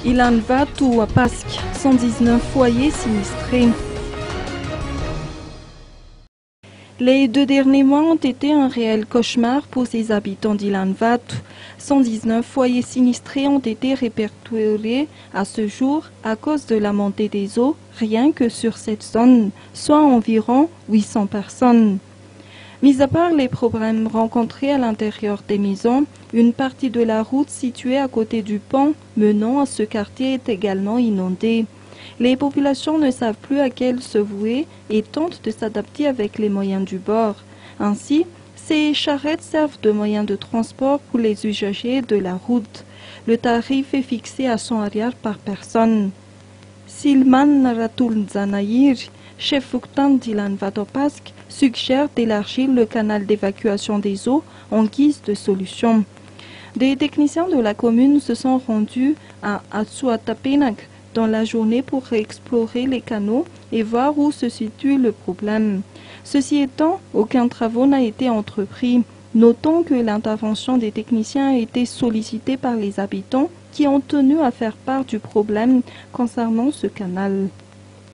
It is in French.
Ilan Vatou à Pasque, 119 foyers sinistrés. Les 2 derniers mois ont été un réel cauchemar pour les habitants d'Ilan Vatou. 119 foyers sinistrés ont été répertoriés à ce jour à cause de la montée des eaux, rien que sur cette zone, soit environ 800 personnes. Mis à part les problèmes rencontrés à l'intérieur des maisons, une partie de la route située à côté du pont menant à ce quartier est également inondée. Les populations ne savent plus à quelle se vouer et tentent de s'adapter avec les moyens du bord. Ainsi, ces charrettes servent de moyens de transport pour les usagers de la route. Le tarif est fixé à 100 ariars par personne. Silman Ratul Zanahir, chef fouctant d'Ilan Vatou Pasque, suggère d'élargir le canal d'évacuation des eaux en guise de solution. Des techniciens de la commune se sont rendus à Atsuatapenak dans la journée pour explorer les canaux et voir où se situe le problème. Ceci étant, aucun travaux n'a été entrepris. Notons que l'intervention des techniciens a été sollicitée par les habitants qui ont tenu à faire part du problème concernant ce canal.